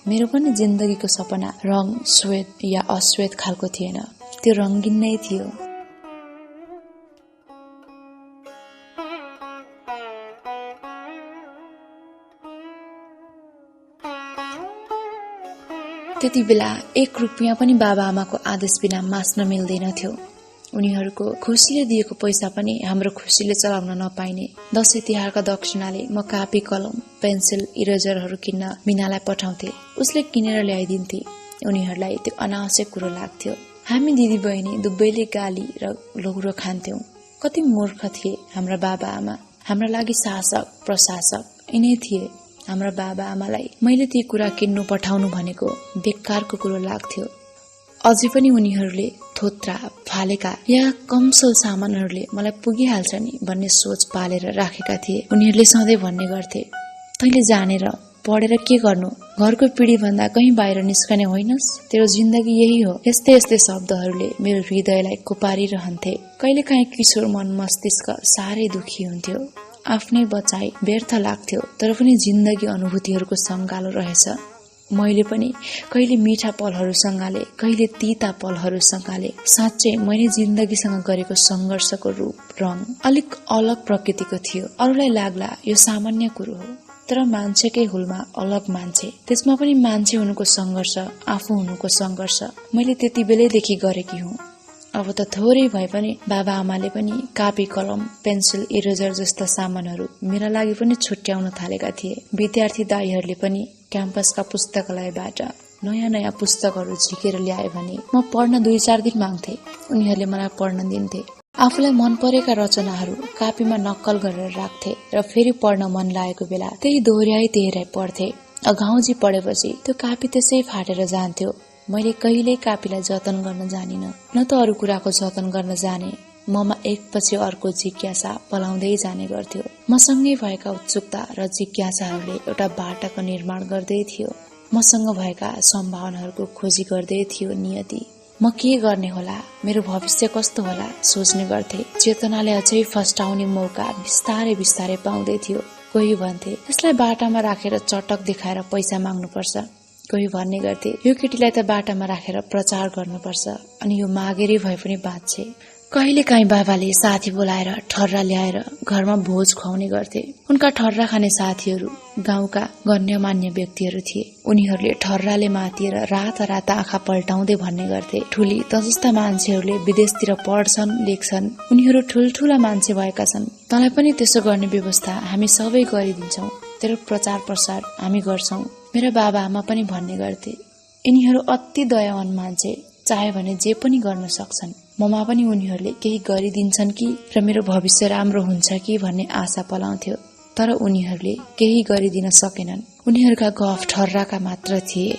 Speaker 1: मेरो पनि जिन्दगीको सपना रंग श्वेत या अश्वेत खालको थिएन, त्यो रंगीन नै थियो। त्यति बेला 1 रुपियाँ पनि बाबा आमाको आदेश बिना मास्न मिल्दैन थियो। उनीहरूको खुसीले दिएको पैसा पनि हाम्रो खुसीले चलाउन नपाइने। दशैं तिहारका दक्षिणाले म कापी, कलम, पेन्सिल, इरेजरहरू किन्न मीनालाई पठाउँथे। उसले किनेर ल्याइदिन्थे। उनीहरूलाई त्यो अनावश्यक कुरो लाग्थ्यो। हामी दिदी बहिनी दुवैले गाली र लौरो खान्थ्यौं। कति मूर्ख थिए हाम्रा बाबा आमा। हाम्रा लागि शासक प्रशासक यिनै थिए। हाम्रा बाबा आमालाई मैले ती कुरा किन्नु पठाउनु भनेको बेकारको कुरो लाग्थ्यो। अझै पनि उनीहरूले थोत्रा फालेका या कमसल सामानहरूले मलाई पुगिहाल्छ नि भन्ने सोच पालेर राखेका थिए। उनीहरूले सधैँ भन्ने गर्थे, तैँले जानेर पढेर के गर्नु, घरको पिँढी भन्दा कहीँ बाहिर निस्कने होइनस्, तेरो जिन्दगी यही हो। यस्तै यस्तै शब्दहरूले मेरो हृदयलाई कोपारिरहन्थे। कहिलेकाहीँ किशोर मन मस्तिष्क साह्रै दुखी हुन्थ्यो। आफ्नै बचाइ व्यर्थ लाग्थ्यो, तर पनि जिन्दगी अनुभूतिहरूको सङ्गालो रहेछ। मैले पनि कहिले मीठा पलहरू सँगाले, कहिले तीता पलहरू सँगाले। साँच्चै मैले जिन्दगीसँग गरेको सङ्घर्षको रूप रङ अलिक अलग प्रकृतिको थियो। अरूलाई लाग्ला यो सामान्य कुरो हो, तर मान्छेकै हुलमा अलग मान्छे, त्यसमा पनि मान्छे हुनुको सङ्घर्ष, आफू हुनुको सङ्घर्ष मैले त्यति बेलैदेखि गरेकी हुँ। अब त थोरै भए पनि बाबा आमाले पनि कापी कलम पेन्सिल इरेजर जस्ता सामानहरू मेरा लागि पनि छुट्याउन थालेका थिए। विद्यार्थी दाइहरूले पनि क्याम्पसका पुस्तकालयबाट नयाँ नयाँ पुस्तकहरू झिकेर ल्याए भने म पढ्न 2-4 दिन माग्थे। उनीहरूले मलाई पढ्न दिन्थे। आफूलाई मन परेका रचनाहरू कापीमा नक्कल गरेर राख्थे र फेरि पढ्न मन लागेको बेला त्यही दोहोर्याइ पढ्थे। अघाउजी पढेपछि त्यो कापी त्यसै फाटेर जान्थ्यो। मैले कहिल्यै कापीलाई जतन गर्न जानिन, न त अरू कुराको जतन गर्न जाने। ममा एकपछि अर्को जिज्ञासा पलाउँदै जाने गर्थ्यो। मसँगै भएका उत्सुकता र जिज्ञासाहरूले एउटा बाटाको निर्माण गर्दै थियो। मसँग भएका सम्भावनाहरूको खोजी गर्दै थियो नियति। म के गर्ने होला, मेरो भविष्य कस्तो होला सोच्ने गर्थे। चेतनाले अझै फस्टाउने मौका बिस्तारै बिस्तारै पाउँदै थियो। कोही भन्थे यसलाई बाटामा राखेर चटक देखाएर पैसा माग्नुपर्छ, कोही भन्ने गर्थे यो केटीलाई त बाटामा राखेर प्रचार गर्नुपर्छ अनि यो मागेरै भए पनि बाँच्छे। कहिलेकाहीँ बाबाले साथी बोलाएर ठर्रा ल्याएर घरमा भोज खुवाउने गर्थे। उनका ठर्रा खाने साथीहरू गाउँका गण्यमान्य व्यक्तिहरू थिए। उनीहरूले ठर्राले मातिएर राता राता आँखा पल्टाउँदै भन्ने गर्थे, ठुली त जस्ता मान्छेहरूले विदेशतिर पढ्छन् लेख्छन्, उनीहरू ठुल्ठुला मान्छे भएका छन्, तँलाई पनि त्यसो गर्ने व्यवस्था हामी सबै गरिदिन्छौं, तेरो प्रचार प्रसार हामी गर्छौं। मेरा बाबा आमा पनि भन्ने गर्थे, यिनीहरू अति दयावान मान्छे, चाहे भने जे पनि गर्न सक्छन्। ममा पनि उनीहरूले केही गरिदिन्छन् कि र मेरो भविष्य राम्रो हुन्छ कि भन्ने आशा पलाउँथ्यो। तर उनीहरूले केही गरिदिन सकेनन्। उनीहरूका गफ ठर्राका मात्र थिए।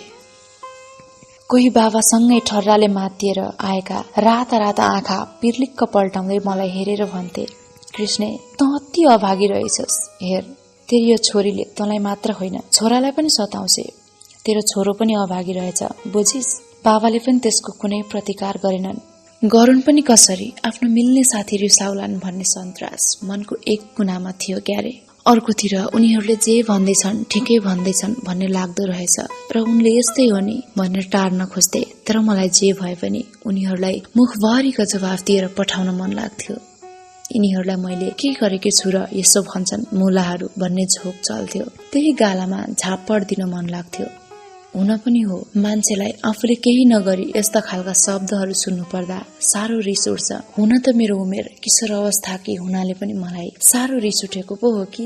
Speaker 1: कोही बाबासँगै ठर्राले मातिएर आएका राता राता आँखा पिर्लिक्क पल्टाउँदै मलाई हेरेर भन्थे, कृष्णे त अति अभागी रहेछस्, हेर तेरो यो छोरीले तँलाई मात्र होइन छोरालाई पनि सताउँछे, तेरो छोरो पनि अभागी रहेछ बुझिस्। बाबाले पनि त्यसको कुनै प्रतिकार गरेनन्। गरून् पनि कसरी, आफ्नो मिल्ने साथी रिसाउलान् भन्ने सन्तास मनको एक कुनामा थियो क्यारे। अर्कोतिर उनीहरूले जे भन्दैछन् ठिकै भन्दैछन् भन्ने लाग्दो रहेछ र उनले यस्तै हो नि भनेर टार्न खोज्थे। तर मलाई जे भए पनि उनीहरूलाई मुखभरिको जवाफ दिएर पठाउन मन लाग्थ्यो। यिनीहरूलाई मैले के गरेकी छु र यसो भन्छन् मुलाहरू भन्ने झोक चल्थ्यो। त्यही गालामा झापड दिन मन लाग्थ्यो। हुन पनि हो, मान्छेलाई आफूले केही नगरी यस्ता खालका शब्दहरू सुन्नु पर्दा साह्रो रिस उठ्छ। हुन त मेरो उमेर किशोर अवस्थाकी हुनाले पनि मलाई साह्रो रिस उठेको पो हो कि।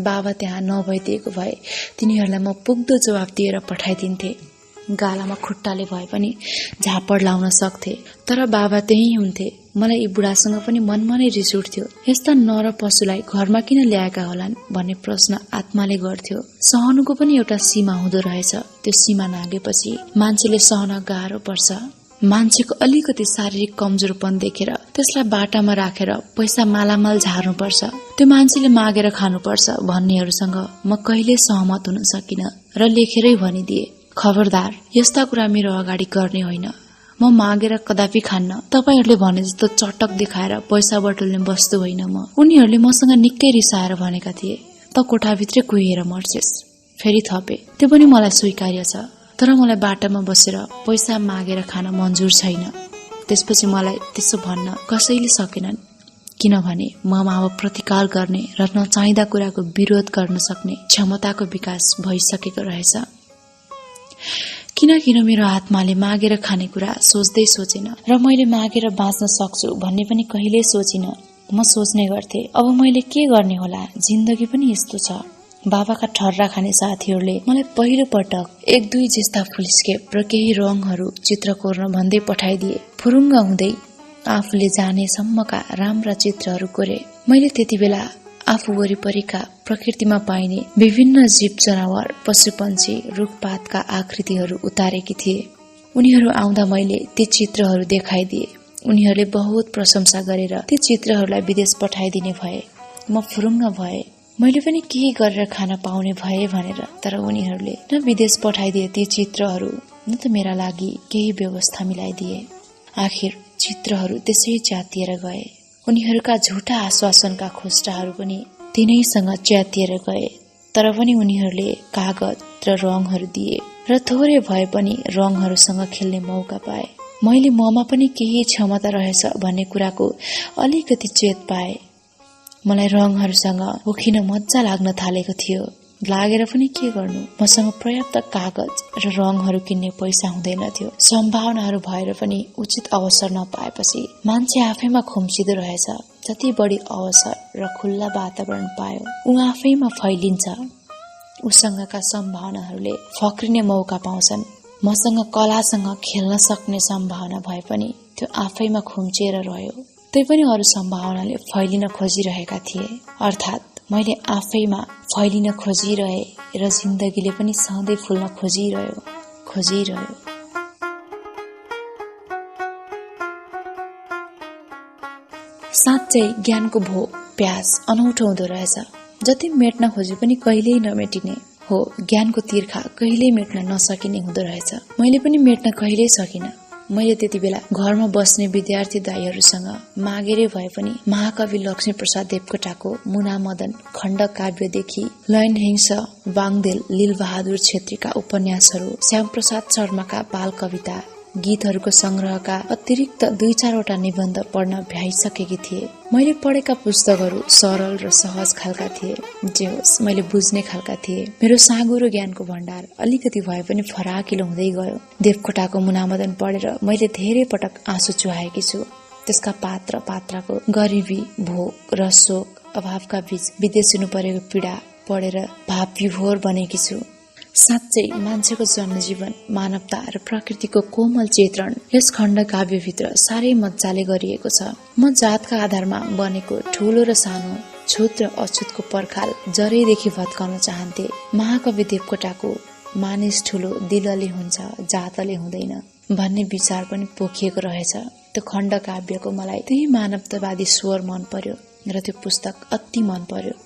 Speaker 1: बाबा त्यहाँ नभइदिएको भए तिनीहरूलाई म पुग्दो जवाफ दिएर पठाइदिन्थे। गालामा खुट्टाले भए पनि झापड लाउन सक्थे। तर बाबा त्यही हुन्थे। मलाई यी बुढासँग पनि मनमा नै रिस उठ्थ्यो। यस्ता नर पशुलाई घरमा किन ल्याएका होलान् भन्ने प्रश्न आत्माले गर्थ्यो। सहनुको पनि एउटा सीमा हुँदो रहेछ। त्यो सीमा नागेपछि मान्छेले सहन गाह्रो पर्छ। मान्छेको अलिकति शारीरिक कमजोरपन देखेर त्यसलाई बाटामा राखेर पैसा मालामाल झार्नु पर्छ, त्यो मान्छेले मागेर खानुपर्छ भन्नेहरूसँग म कहिले सहमत हुन सकिन र लेखेरै भनिदिए, खबरदार यस्ता कुरा मेरो अगाडि गर्ने होइन। म मागेर कदापि खान्न। तपाईहरूले भने जस्तो चटक देखाएर पैसा बटुल्ने वस्तु होइन म। उनीहरूले मसँग निकै रिसाएर भनेका थिए, त कोठाभित्रै कुहिएर मर्छेस्। फेरि थपे, त्यो पनि मलाई स्वीकार्य छ, तर मलाई बाटामा बसेर पैसा मागेर खान मन्जुर छैन। त्यसपछि मलाई त्यसो भन्न कसैले सकेनन्, किनभने ममा अब प्रतिकार गर्ने र नचाहिँदा कुराको विरोध गर्न सक्ने क्षमताको विकास भइसकेको रहेछ। किन मेरो आत्माले मागेर खाने कुरा सोच्दै सोचेन र मैले मागेर बाँच्न सक्छु भन्ने पनि कहिल्यै सोचिन। म सोच्ने गर्थे, अब मैले के गर्ने होला, जिन्दगी पनि यस्तो छ। बाबाका ठर्रा खाने साथीहरूले मलाई पहिलो पटक 1-2 जस्ता फुलस्केप र केही रङहरू चित्र कोर्न भन्दै पठाइदिए। फुरुङ्ग हुँदै आफूले जाने सम्मका राम्रा चित्रहरू कोरे। मैले त्यति बेला आफू वरिपरिका प्रकृतिमा पाइने विभिन्न जीव जनावर पशुपन्छी रुखपातका आकृतिहरू उतारेकी थिए। उनीहरू आउँदा मैले ती चित्रहरू देखाइदिए। उनीहरूले बहुत प्रशंसा गरेर ती चित्रहरूलाई विदेश पठाइदिने भए। म फुरुङ्ग भए। मैले पनि केही गरेर खान पाउने भए भनेर। तर उनीहरूले न विदेश पठाइदिए ती चित्रहरू, न त मेरा लागि केही व्यवस्था मिलाइदिए। आखिर चित्रहरू त्यसै च्यातिएर गए। उनीहरूका झुटा आश्वासनका खोस्टाहरू पनि तिनैसँग च्यातिएर गए। तर पनि उनीहरूले कागज र रङहरू दिए र थोरै भए पनि रङहरूसँग खेल्ने मौका पाए। मैले ममा पनि केही क्षमता रहेछ भन्ने कुराको अलिकति चेत पाए। मलाई रङहरूसँग उखिन मजा लाग्न थालेको थियो। लागेर पनि के गर्नु, मसँग पर्याप्त कागज र रङहरू किन्ने पैसा हुँदैन थियो। सम्भावनाहरू भएर पनि उचित अवसर नपाएपछि मान्छे आफैमा खुम्चिदो रहेछ। जति बढी अवसर र खुल्ला वातावरण पायो ऊ आफैमा फैलिन्छ। उसँगका सम्भावनाहरूले फक्रिने मौका पाउँछन्। मसँग कलासँग खेल्न सक्ने सम्भावना भए पनि त्यो आफैमा खुम्चिएर रह्यो। त्यही पनि अरू सम्भावनाले फैलिन खोजिरहेका थिए। अर्थात् मैले आफैमा फैलिन खोजिरहे र जिन्दगीले पनि सधैँ फुल्न खोजिरह्यो। साँच्चै ज्ञानको भोक प्यास अनौठो हुँदो रहेछ। जति मेट्न खोजे पनि कहिल्यै नमेटिने हो। ज्ञानको तिर्खा कहिल्यै मेट्न नसकिने हुँदो रहेछ। मैले पनि मेट्न कहिल्यै सकिन। मैले त्यति बेला घरमा बस्ने विद्यार्थी दाईहरूसँग मागेरै भए पनि महाकवि लक्ष्मीप्रसाद देवकोटाको मुना मदन खण्ड काव्यदेखि लयनहिंस वाङदेल लीलबहादुर छेत्रीका उपन्यासहरू, श्यामप्रसाद शर्माका बाल कविता, गीतहरूको संग्रहका अतिरिक्त 2-4 निबन्ध पढ्न भ्याइसकेकी थिए। मैले पढेका पुस्तकहरू सरल र सहज खालका थिए। जे होस्, मैले बुझ्ने खालका थिए। मेरो साँगुरो ज्ञानको भण्डार अलिकति भए पनि फराकिलो हुँदै गयो। देवकोटाको मुनामदन पढेर मैले धेरै पटक आँसु चुहाएकी छु। त्यसका पात्राको गरिबी, भोक र शोक, अभावका बीच विदेशिनु परेको पीडा पढेर भाव विभोर बनेकी छु। साँच्चै मान्छेको जनजीवन, मानवता र प्रकृतिको कोमल चित्रण यस खण्ड काव्यभित्र साह्रै मजाले गरिएको छ। म जातका आधारमा बनेको ठूलो र सानो, छुत र अछुतको पर्खाल जरैदेखि भत्काउन चाहन्थे। महाकवि देवकोटाको मानिस ठूलो दिलले हुन्छ, जातले हुँदैन भन्ने विचार पनि पोखिएको रहेछ। त्यो खण्ड काव्यको मलाई त्यही मानवतावादी स्वर मन पर्यो र त्यो पुस्तक अति मन पर्यो।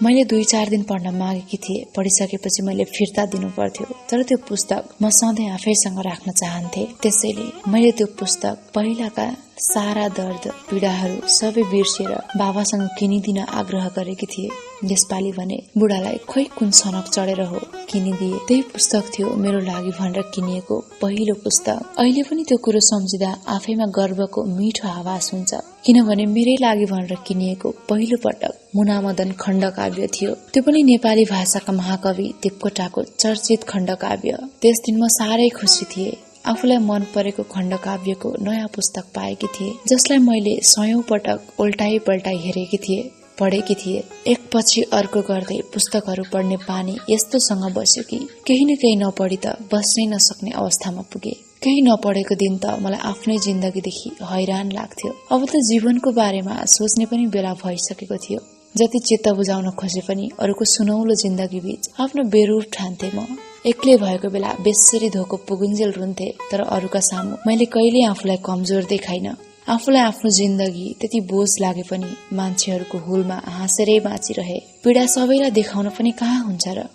Speaker 1: मैले 2-4 दिन पढ्न मागेकी थिए। पढिसकेपछि मैले फिर्ता दिनु पर्थ्यो। तर त्यो पुस्तक म सधैँ आफैसँग राख्न चाहन्थे। त्यसैले मैले त्यो पुस्तक पहिलाका सारा दर्द पीडाहरू सबै बिर्सेर बाबासँग किनिदिन आग्रह गरेकी थिए। यसपालि भने बुढालाई खोइ कुन सनक चढेर हो किनिदिए। त्यही पुस्तक थियो मेरो लागि भनेर किनिएको पहिलो पुस्तक। अहिले पनि त्यो कुरो सम्झिँदा आफैमा गर्वको मिठो आभास हुन्छ। किनभने मेरै लागि भनेर किनिएको पहिलो पटक मुनामदन खण्डकाव्य थियो। त्यो पनि नेपाली भाषाका महाकवि देवकोटाको चर्चित खण्डकाव्य। त्यस दिन म साह्रै खुसी थिए। आफूलाई मन परेको खण्डकाव्यको नयाँ पुस्तक पाएकी थिए, जसलाई मैले 100औं पटक उल्टाई पल्टाई हेरेकी थिए, पढेकी थिए। एकपछि अर्को गर्दै पुस्तकहरू पढ्ने बानी यस्तोसँग बस्यो कि केही न केही नपढी त बस्नै नसक्ने अवस्थामा पुगे। केही नपढेको दिन त मलाई आफ्नै जिन्दगीदेखि हैरान लाग्थ्यो। अब त जीवनको बारेमा सोच्ने पनि बेला भइसकेको थियो। जति चित्त बुझाउन खोजे पनि अरूको सुनौलो जिन्दगी बीच आफ्नो बेरूप ठान्थे म। एक्लै भएको बेला बेसरी धोको पुगुन्जेल रुन्थे। तर अरूका सामु मैले कहिल्यै आफूलाई कमजोर देखाइन। आफूलाई आफ्नो जिन्दगी त्यति बोझ लागे पनि मान्छेहरूको हुलमा हाँसेरै बाँचिरहे। पीडा सबैलाई देखाउन पनि कहाँ हुन्छ र?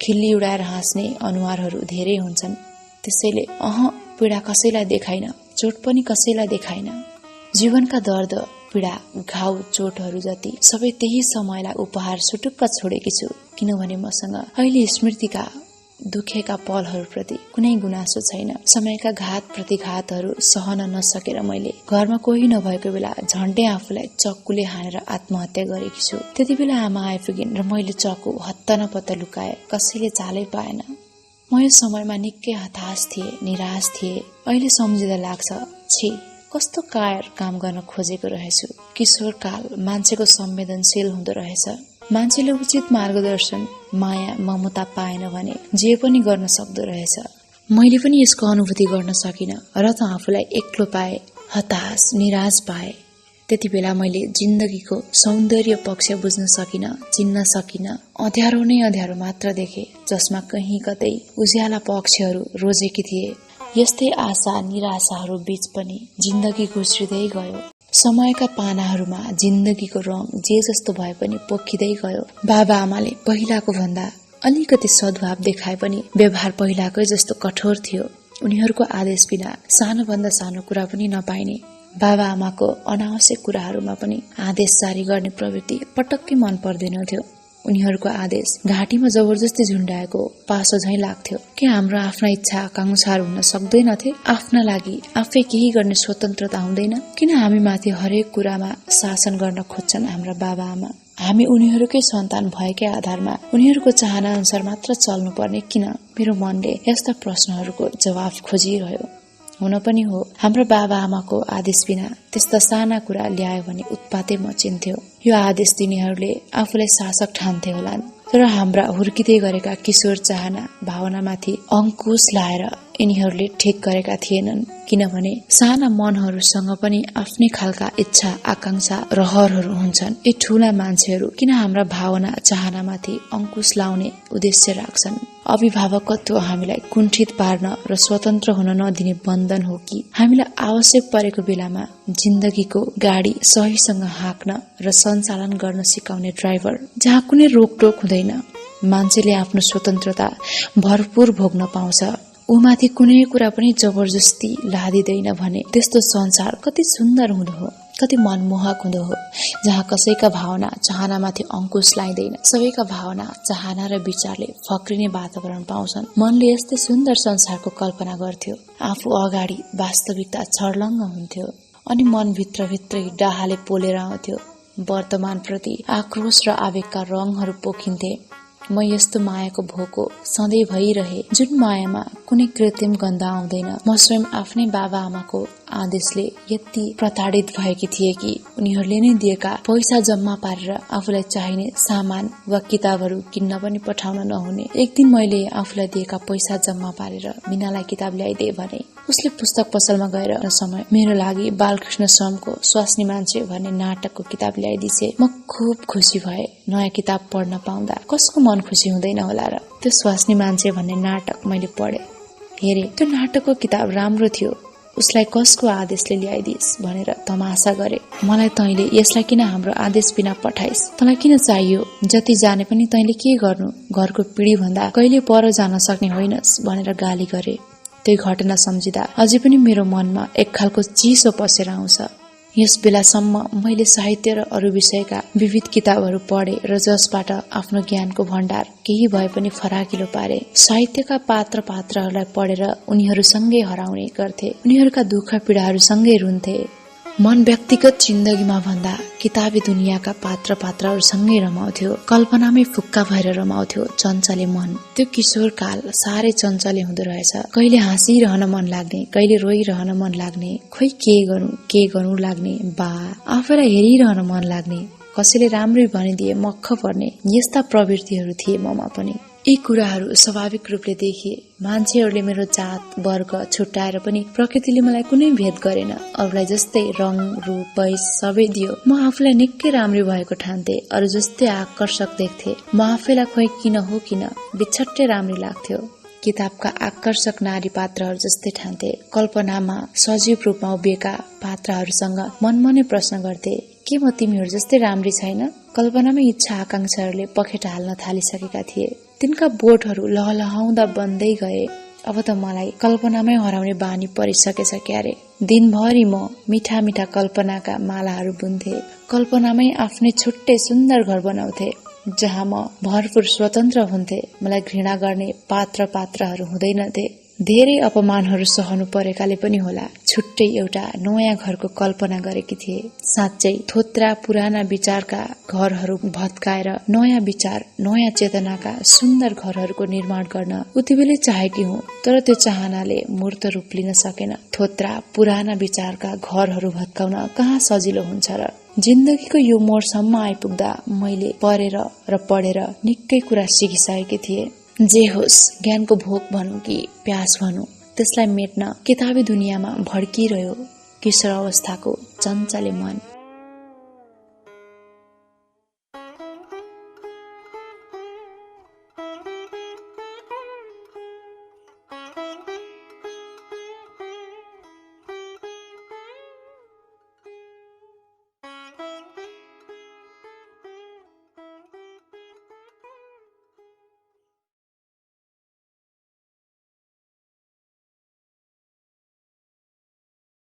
Speaker 1: खिल्ली उडाएर हाँस्ने अनुहारहरू धेरै हुन्छन्। त्यसैले पीडा कसैलाई देखाइन, चोट पनि कसैलाई देखाइन। जीवनका दर्द, पीडा, घाउ, चोटहरू जति सबै त्यही समयलाई उपहार सुटुक्क छोडेकी छु। किनभने मसँग अहिले स्मृतिका दुखेका पलहरूप्रति कुनै गुनासो छैन। समयका घात प्रतिघातहरू सहन नसकेर मैले घरमा कोही नभएको बेला झन्डै आफूलाई चक्कुले हानेर आत्महत्या गरेकी छु। त्यति बेला आमा आइपुगिन् र मैले चक्कु हत्ता नपत्ता लुकाए। कसैले चालै पाएन। म यो समयमा निकै हताश थिए, निराश थिए। अहिले सम्झिँदा लाग्छ, छी कस्तो कायर काम गर्न खोजेको रहेछु। किशोरकाल मान्छेको संवेदनशील हुँदो रहेछ। मान्छेले उचित मार्गदर्शन, माया, ममता पाएन भने जे पनि गर्न सक्दो रहेछ। मैले पनि यसको अनुभूति गर्न सकिन र त आफूलाई एक्लो पाए, हताश, निराश पाए। त्यति बेला मैले जिन्दगीको सौन्दर्य पक्ष बुझ्न सकिन, चिन्न सकिन। अँध्यारो नै अँध्यारो मात्र देखे, जसमा कहीँ कतै उज्याला पक्षहरू रोजेकी थिए। यस्तै आशा निराशाहरू बीच पनि जिन्दगी गुज्रिँदै गयो। समयका पानाहरूमा जिन्दगीको रङ जे जस्तो भए पनि पोखिँदै गयो। बाबा आमाले पहिलाको भन्दा अलिकति सद्भाव देखाए पनि व्यवहार पहिलाकै जस्तो कठोर थियो। उनीहरूको आदेश बिना सानोभन्दा सानो कुरा पनि नपाइने। बाबा आमाको अनावश्यक कुराहरूमा पनि आदेश जारी गर्ने प्रवृत्ति पटक्कै मन पर्दैनथ्यो। उनीहरूको आदेश घाँटीमा जबरजस्ती झुन्डाएको पासो झैं लाग्थ्यो। के हाम्रो आफ्ना इच्छा आकांक्षाहरू हुन सक्दैनथे? आफ्ना लागि आफै केही गर्ने स्वतन्त्रता हुँदैन? किन हामी माथि हरेक कुरामा शासन गर्न खोज्छन् हाम्रा बाबा आमा? हामी उनीहरूकै सन्तान भएकै आधारमा उनीहरूको चाहना अनुसार मात्र चल्नुपर्ने किन? मेरो मनले यस्ता प्रश्नहरूको जवाफ खोजिरह्यो। हुन पनि हो, हाम्रो बाबा आमाको आदेश बिना त्यस्ता साना कुरा ल्यायो भने उत्पातै मचिन्थ्यो। यो आदेश दिनेहरूले आफूलाई शासक ठान्थे होलान्, तर हाम्रा हुर्किँदै गरेका किशोर चाहना भावनामाथि अंकुश लाएर यिनीहरूले ठेक गरेका थिएनन्। किनभने साना मनहरूसँग पनि आफ्नै खालका इच्छा आकांक्षा रहरहरू हुन्छन्। यी ठूला मान्छेहरू किन हाम्रा भावना चाहनामाथि अंकुश लाउने उद्देश्य राख्छन्? अभिभावकत्व हामीलाई कुण्ठित पार्न र स्वतन्त्र हुन नदिने बन्धन हो कि हामीलाई आवश्यक परेको बेलामा जिन्दगीको गाडी सहीसँग हाँक्न र सञ्चालन गर्न सिकाउने ड्राइभर जहाँ कुनै रोकटोक हुँदैन, मान्छेले आफ्नो स्वतन्त्रता भरपूर भोग्न पाउँछ, उमाथि कुनै कुरा पनि जबरजस्ती लादिँदैन भने त्यस्तो संसार कति सुन्दर हुँदो हो, कति मनमोहक हुँदो हो, जहाँ कसैका भावना चाहनामाथि अंकुश लाइदैन, सबैका भावना चाहना र विचारले फक्रिने वातावरण पाउँछन्। मनले यस्तै सुन्दर संसारको कल्पना गर्थ्यो। आफू अगाडि वास्तविकता छर्लङ्ग हुन्थ्यो अनि मन भित्रभित्रै डाहाले पोलेर आउँथ्यो। वर्तमान प्रति आक्रोश र आवेगका रङहरू पोखिन्थे। म यस्तो मायाको भोको सधैँ भइरहे जुन मायामा कुनै कृत्रिम गन्ध आउँदैन। म स्वयं आफ्नै बाबा आमाको आदेशले यति प्रताडित भएकी थिए कि उनीहरूले नै दिएका पैसा जम्मा पारेर आफूलाई चाहिने सामान वा किताबहरू किन्न पनि पठाउन नहुने। एक दिन मैले आफूलाई दिएका पैसा जम्मा पारेर मिनालाई किताब ल्याइदिए भने उसले पुस्तक पसलमा गएर समय मेरो लागि बालकृष्ण समको स्वास्नी मान्छे भन्ने नाटकको किताब ल्याइदिए। म खुब खुसी भए। नयाँ किताब पढ्न पाउँदा कसको मन खुसी हुँदैन होला र? त्यो स्वास्नी मान्छे भन्ने नाटक मैले पढे, हेरे। त्यो नाटकको किताब राम्रो थियो। उसलाई कसको आदेशले ल्याइदिस् भनेर तमासा गरे। मलाई तैँले यसलाई किन हाम्रो आदेश बिना पठाइस्? तँलाई किन चाहियो? जति जाने पनि तैँले के गर्नु? घरको पिँढी भन्दा कहिले पर जान सक्ने होइनस् भनेर गाली गरे। त्यो घटना सम्झिँदा अझै पनि मेरो मनमा एक खालको चिसो पसेर आउँछ। यस बेलासम्म मैले साहित्य र अरू विषयका विविध किताबहरू पढे र जसबाट आफ्नो ज्ञानको भण्डार केही भए पनि फराकिलो पारे। साहित्यका पात्रहरूलाई पढेर उनीहरूसँगै हराउने गर्थे। उनीहरूका दुःख पीडाहरूसँगै रुन्थे। मन व्यक्तिगत जिन्दगीमा भन्दा किताबी दुनियाँका पात्रहरूसँगै रमाउँथ्यो। कल्पनामै फुक्का भएर रमाउँथ्यो चञ्चले मन। त्यो किशोर काल साह्रै चञ्चले हुँदो रहेछ। कहिले हाँसिरहन मन लाग्ने, कहिले रोइरहन मन लाग्ने, खोइ के गर्नु लाग्ने, बा आफैलाई हेरिरहन मन लाग्ने, कसैले राम्रै भनिदिए मक्ख पर्ने, यस्ता प्रवृत्तिहरू थिए ममा पनि। यी कुराहरू स्वाभाविक रूपले देखिए। मान्छेहरूले मेरो जात वर्ग छुट्याएर पनि प्रकृतिले मलाई कुनै भेद गरेन। अरूलाई जस्तै रङ रूप वैश सबै दियो। म आफूलाई निकै राम्री भएको ठान्थे। अरू जस्तै आकर्षक देख्थे। म आफैलाई खोइ किन बिछट्टै राम्री लाग्थ्यो। किताबका आकर्षक नारी पात्रहरू जस्तै ठान्थे। कल्पनामा सजीव रूपमा उभिएका पात्रहरूसँग मनमनै प्रश्न गर्थे, के म तिमीहरू जस्तै राम्री छैन? कल्पनामै इच्छा आकांक्षाहरूले पखेटा हाल्न थालिसकेका थिए। तिनका बोटहरू लहलहाउँदा बन्दै गए। अब त मलाई कल्पनामै हराउने बानी परिसकेछ क्यारे। दिनभरि म मिठा मिठा कल्पनाका मालाहरू बुन्थे। कल्पनामै आफ्नै छुट्टै सुन्दर घर बनाउँथे जहाँ म भरपूर स्वतन्त्र हुन्थे। मलाई घृणा गर्ने पात्रहरू हुँदैनथे। धेरै अपमानहरू सहनु परेकाले पनि होला छुट्टै एउटा नयाँ घरको कल्पना गरेकी थिए। साँच्चै थोत्रा पुराना विचारका घरहरू भत्काएर नयाँ विचार नयाँ चेतनाका सुन्दर घरहरूको निर्माण गर्न उतिबेलै चाहेकी हुँ, तर त्यो चाहनाले मूर्त रूप लिन सकेन। थोत्रा पुराना विचारका घरहरू भत्काउन कहाँ सजिलो हुन्छ र? जिन्दगीको यो मोडसम्म आइपुग्दा मैले पढेर निकै कुरा सिकिसकेकी थिए। जे होस्, ज्ञानको भोक भनौं कि प्यास भनौं, त्यसलाई मेट्न किताबी दुनियाँमा भड्किरह्यो किशोर अवस्थाको चञ्चले मन।